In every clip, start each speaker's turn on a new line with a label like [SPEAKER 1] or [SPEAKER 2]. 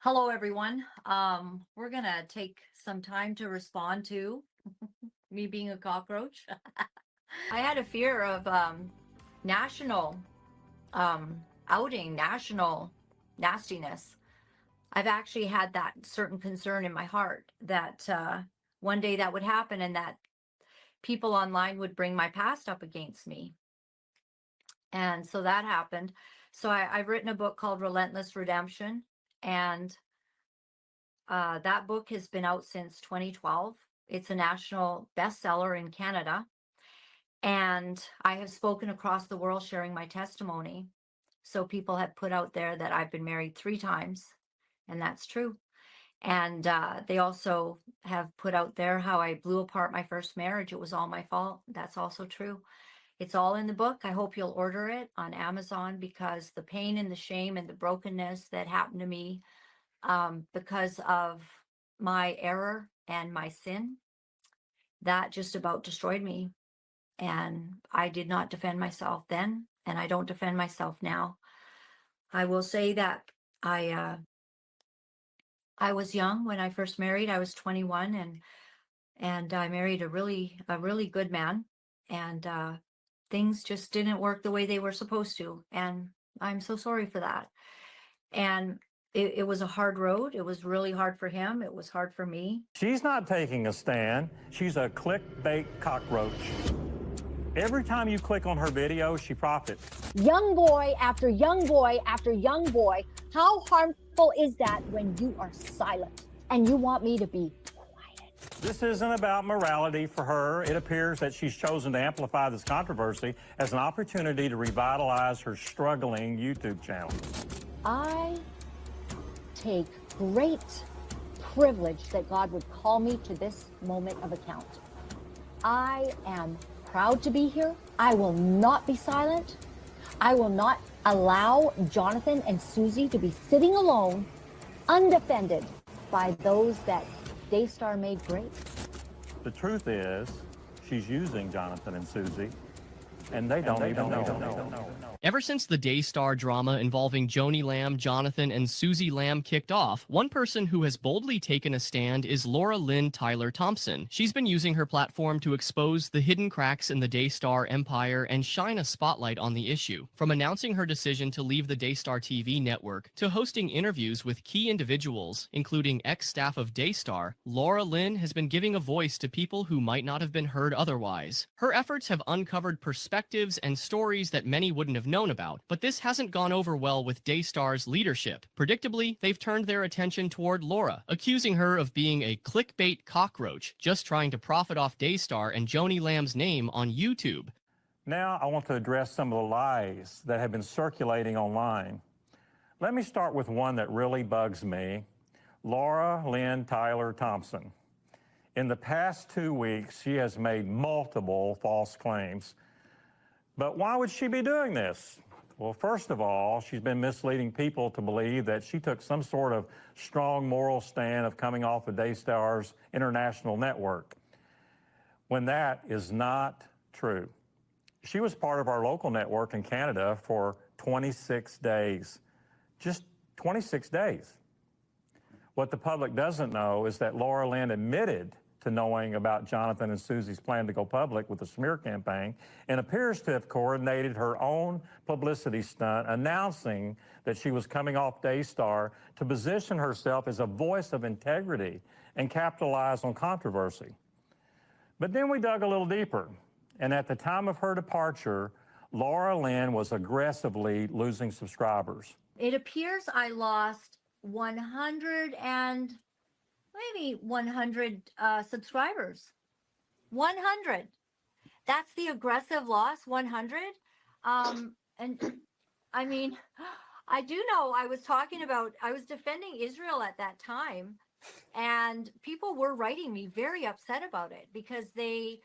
[SPEAKER 1] Hello, everyone. We're gonna take some time to respond to me being a cockroach. I had a fear of national outing, national nastiness. I've actually had that certain concern in my heart that one day that would happen and that people online would bring my past up against me. And so that happened. So I've written a book called Relentless Redemption, and that book has been out since 2012. It's a national bestseller in Canada. And I have spoken across the world sharing my testimony. So people have put out there that I've been married 3 times, and that's true. And they also have put out there how I blew apart my first marriage. It was all my fault. That's also true. It's all in the book. I hope you'll order it on Amazon, because the pain and the shame and the brokenness that happened to me because of my error and my sin, that just about destroyed me. And I did not defend myself then, and I don't defend myself now. I will say that I was young when I first married. I was 21, and I married a really good man, and things just didn't work the way they were supposed to, and I'm so sorry for that. And it was a hard road. It was really hard for him. It was hard for me.
[SPEAKER 2] She's not taking a stand. She's a clickbait cockroach. Every time you click on her video, she profits.
[SPEAKER 3] Young boy after young boy after young boy, how harmful is that when you are silent and you want me to be quiet?
[SPEAKER 2] This isn't about morality for her. It appears that she's chosen to amplify this controversy as an opportunity to revitalize her struggling YouTube channel.
[SPEAKER 3] I take great privilege that God would call me to this moment of account. I am proud to be here. I will not be silent. I will not allow Jonathan and Susie to be sitting alone, undefended by those that Daystar made great.
[SPEAKER 2] The truth is, she's using Jonathan and Susie, and they don't even know.
[SPEAKER 4] Ever since the Daystar drama involving Joni Lamb, Jonathan, and Susie Lamb kicked off, one person who has boldly taken a stand is Laura-Lynn Thompson. She's been using her platform to expose the hidden cracks in the Daystar empire and shine a spotlight on the issue. From announcing her decision to leave the Daystar TV network to hosting interviews with key individuals, including ex-staff of Daystar, Laura-Lynn has been giving a voice to people who might not have been heard otherwise. Her efforts have uncovered perspectives and stories that many wouldn't have known about, but this hasn't gone over well with Daystar's leadership. Predictably, they've turned their attention toward Laura, accusing her of being a clickbait cockroach, just trying to profit off Daystar and Joni Lamb's name on YouTube.
[SPEAKER 2] Now I want to address some of the lies that have been circulating online. Let me start with one that really bugs me. Laura-Lynn Thompson. In the past 2 weeks, she has made multiple false claims. But why would she be doing this? Well, first of all, she's been misleading people to believe that she took some sort of strong moral stand of coming off of Daystar's international network, when that is not true. She was part of our local network in Canada for 26 days. Just 26 days. What the public doesn't know is that Laura-Lynn admitted to knowing about Jonathan and Susie's plan to go public with a smear campaign, and appears to have coordinated her own publicity stunt, announcing that she was coming off Daystar to position herself as a voice of integrity and capitalize on controversy. But then we dug a little deeper, and at the time of her departure, Laura-Lynn was aggressively losing subscribers.
[SPEAKER 1] It appears I lost 100 and maybe 100 subscribers. 100. That's the aggressive loss, 100. And I mean, I do know I was defending Israel at that time, and people were writing me very upset about it because they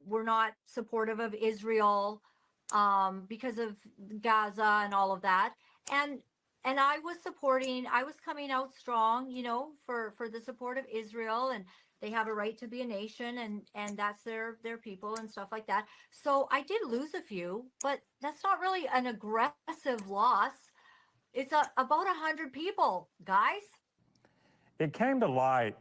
[SPEAKER 1] were not supportive of Israel because of Gaza and all of that. And I was coming out strong, for the support of Israel, and they have a right to be a nation, and that's their people and stuff like that. So I did lose a few, but that's not really an aggressive loss. It's about 100 people, guys.
[SPEAKER 2] It came to light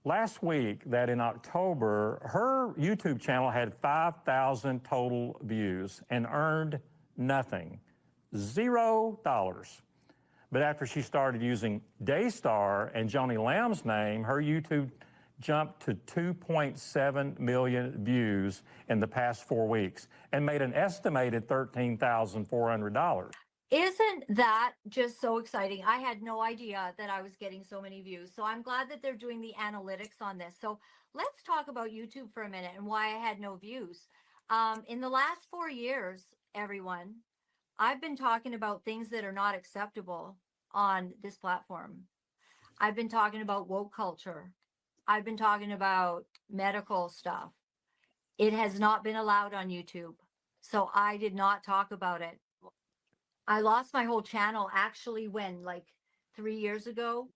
[SPEAKER 2] last week that in October, her YouTube channel had 5,000 total views and earned nothing, $0. But after she started using Daystar and Joni Lamb's name, her YouTube jumped to 2.7 million views in the past 4 weeks and made an estimated $13,400.
[SPEAKER 1] Isn't that just so exciting? I had no idea that I was getting so many views. So I'm glad that they're doing the analytics on this. So let's talk about YouTube for a minute and why I had no views. In the last 4 years, everyone, I've been talking about things that are not acceptable on this platform. I've been talking about woke culture. I've been talking about medical stuff. It has not been allowed on YouTube. So I did not talk about it. I lost my whole channel actually when, like 3 years ago.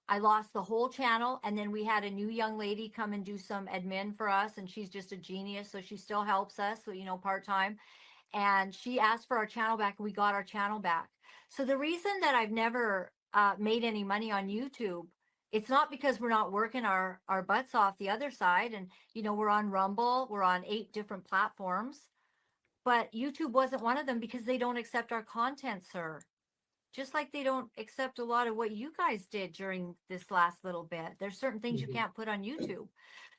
[SPEAKER 1] I lost the whole channel, and then we had a new young lady come and do some admin for us, and she's just a genius, so she still helps us, so, you know, part-time. And she asked for our channel back, and we got our channel back. So the reason that I've never made any money on YouTube, it's not because we're not working our butts off the other side. And, you know, we're on Rumble, we're on 8 different platforms. But YouTube wasn't one of them because they don't accept our content, sir. Just like they don't accept a lot of what you guys did during this last little bit. There's certain things you can't put on YouTube.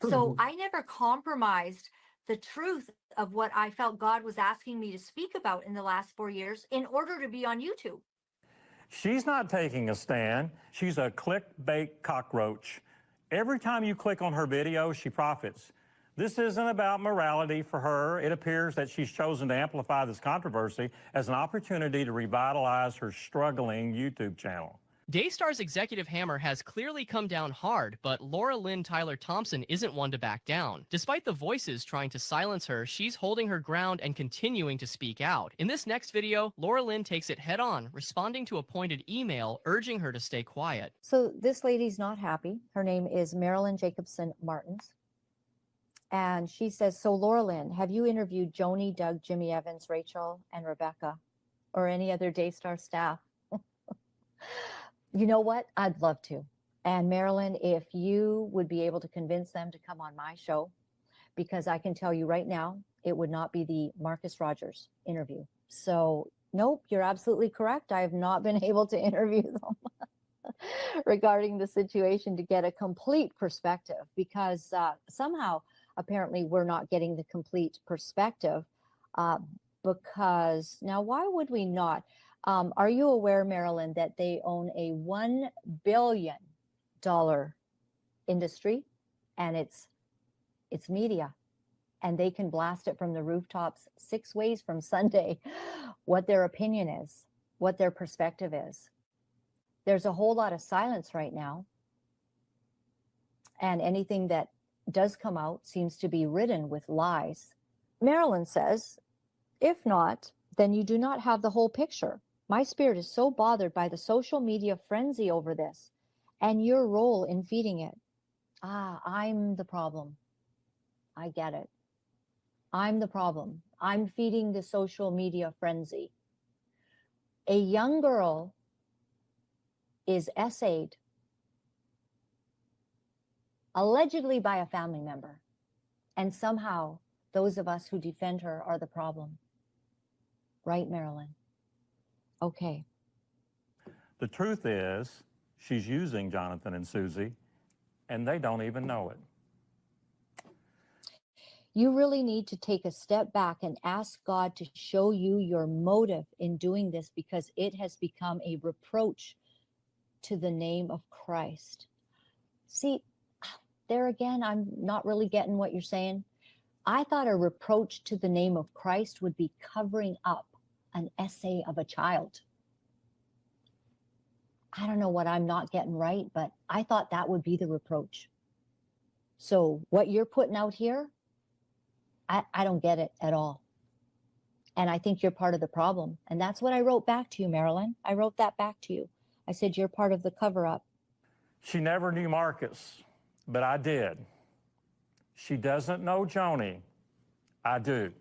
[SPEAKER 1] So I never compromised the truth of what I felt God was asking me to speak about in the last 4 years in order to be on YouTube.
[SPEAKER 2] She's not taking a stand. She's a clickbait cockroach. Every time you click on her video, she profits. This isn't about morality for her. It appears that she's chosen to amplify this controversy as an opportunity to revitalize her struggling YouTube channel.
[SPEAKER 4] Daystar's executive hammer has clearly come down hard, but Laura-Lynn Thompson isn't one to back down. Despite the voices trying to silence her, she's holding her ground and continuing to speak out. In this next video, Laura-Lynn takes it head on, responding to a pointed email urging her to stay quiet.
[SPEAKER 3] So this lady's not happy. Her name is Marilyn Jacobson Martins. And she says, so Laura-Lynn, have you interviewed Joni, Doug, Jimmy Evans, Rachel, and Rebecca, or any other Daystar staff? You know what? I'd love to. And Marilyn, if you would be able to convince them to come on my show, because I can tell you right now, it would not be the Marcus Rogers interview. So nope, you're absolutely correct. I have not been able to interview them regarding the situation to get a complete perspective, because somehow apparently we're not getting the complete perspective, because now why would we not? Are you aware, Marilyn, that they own a $1 billion industry, and it's media, and they can blast it from the rooftops 6 ways from Sunday what their opinion is, what their perspective is. There's a whole lot of silence right now, and anything that does come out seems to be ridden with lies. Marilyn says, if not, then you do not have the whole picture. My spirit is so bothered by the social media frenzy over this and your role in feeding it. I'm the problem. I get it. I'm the problem. I'm feeding the social media frenzy. A young girl is essayed allegedly by a family member, and somehow those of us who defend her are the problem. Right, Marilyn? Okay.
[SPEAKER 2] The truth is, she's using Jonathan and Susie, and they don't even know it.
[SPEAKER 3] You really need to take a step back and ask God to show you your motive in doing this, because it has become a reproach to the name of Christ. See, there again, I'm not really getting what you're saying. I thought a reproach to the name of Christ would be covering up an essay of a child. I don't know what I'm not getting right, but I thought that would be the reproach. So what you're putting out here, I don't get it at all. And I think you're part of the problem. And that's what I wrote back to you, Marilyn. I wrote that back to you. I said, you're part of the cover-up.
[SPEAKER 2] She never knew Marcus, but I did. She doesn't know Joni. I do.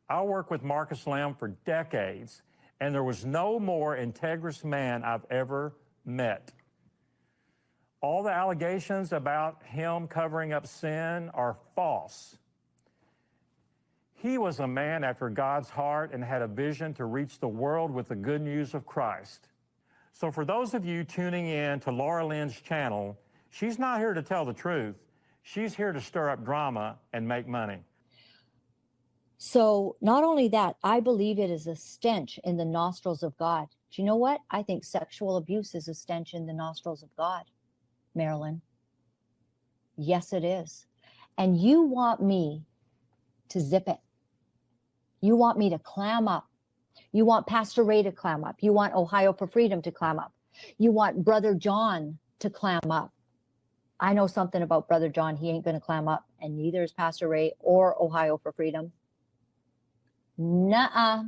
[SPEAKER 2] I worked with Marcus Lamb for decades, and there was no more integrous man I've ever met. All the allegations about him covering up sin are false. He was a man after God's heart and had a vision to reach the world with the good news of Christ. So for those of you tuning in to Laura-Lynn's channel, she's not here to tell the truth. She's here to stir up drama and make money.
[SPEAKER 3] So not only that, I believe it is a stench in the nostrils of God. Do you know what? I think sexual abuse is a stench in the nostrils of God, Marilyn. Yes, it is. And you want me to zip it. You want me to clam up. You want Pastor Ray to clam up. You want Ohio for Freedom to clam up. You want Brother John to clam up. I know something about Brother John. He ain't going to clam up, and neither is Pastor Ray or Ohio for Freedom. Nuh-uh.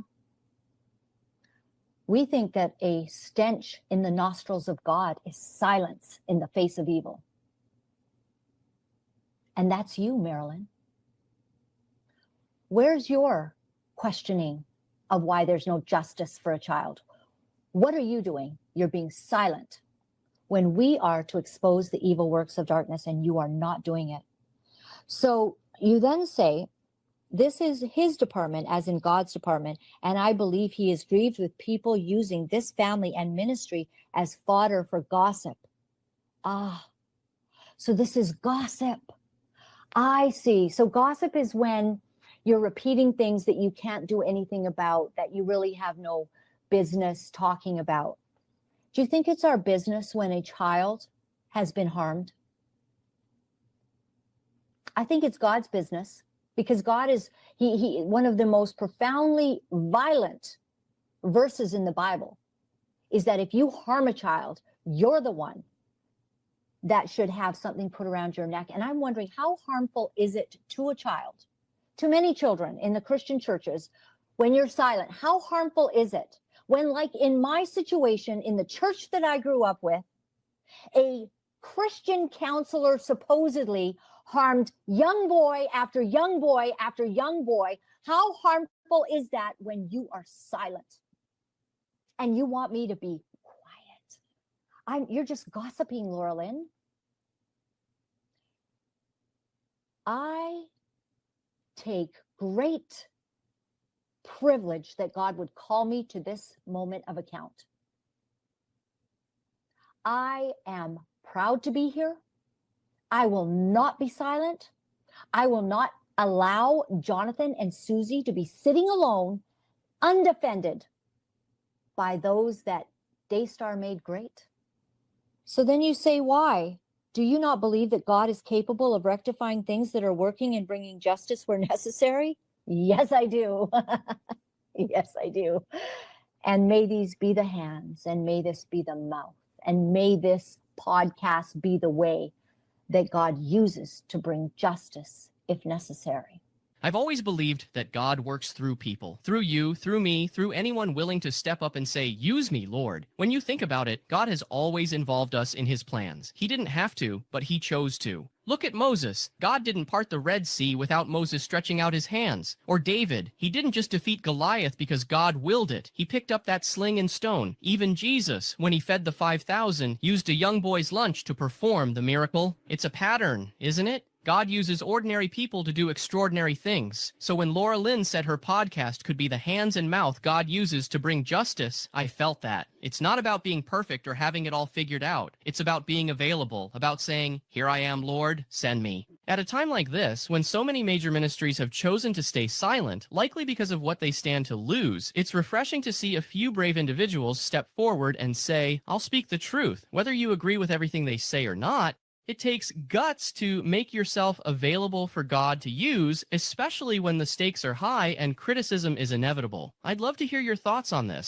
[SPEAKER 3] We think that a stench in the nostrils of God is silence in the face of evil. And that's you, Marilyn. Where's your questioning of why there's no justice for a child? What are you doing? You're being silent when we are to expose the evil works of darkness, and you are not doing it. So you then say, this is his department, as in God's department, and I believe he is grieved with people using this family and ministry as fodder for gossip. Ah, so this is gossip. I see. So gossip is when you're repeating things that you can't do anything about, that you really have no business talking about. Do you think it's our business when a child has been harmed? I think it's God's business, because God is, he one of the most profoundly violent verses in the Bible is that if you harm a child, you're the one that should have something put around your neck. And I'm wondering, how harmful is it to a child, to many children in the Christian churches, when you're silent? How harmful is it when, like in my situation in the church that I grew up with, a Christian counselor supposedly harmed young boy after young boy after young boy? How harmful is that when you are silent and you want me to be quiet? You're just gossiping, Laura-Lynn. I take great privilege that God would call me to this moment of account. I am proud to be here. I will not be silent. I will not allow Jonathan and Susie to be sitting alone, undefended by those that Daystar made great. So then you say, why? Do you not believe that God is capable of rectifying things that are working and bringing justice where necessary? Yes, I do. Yes, I do. And may these be the hands, and may this be the mouth, and may this podcast be the way that God uses to bring justice if necessary.
[SPEAKER 4] I've always believed that God works through people, through you, through me, through anyone willing to step up and say, use me, Lord. When you think about it, God has always involved us in his plans. He didn't have to, but he chose to. Look at Moses. God didn't part the Red Sea without Moses stretching out his hands. Or David. He didn't just defeat Goliath because God willed it. He picked up that sling and stone. Even Jesus, when he fed the 5,000, used a young boy's lunch to perform the miracle. It's a pattern, isn't it? God uses ordinary people to do extraordinary things. So when Laura-Lynn said her podcast could be the hands and mouth God uses to bring justice, I felt that. It's not about being perfect or having it all figured out. It's about being available, about saying, here I am, Lord, send me. At a time like this, when so many major ministries have chosen to stay silent, likely because of what they stand to lose, it's refreshing to see a few brave individuals step forward and say, I'll speak the truth. Whether you agree with everything they say or not, it takes guts to make yourself available for God to use, especially when the stakes are high and criticism is inevitable. I'd love to hear your thoughts on this.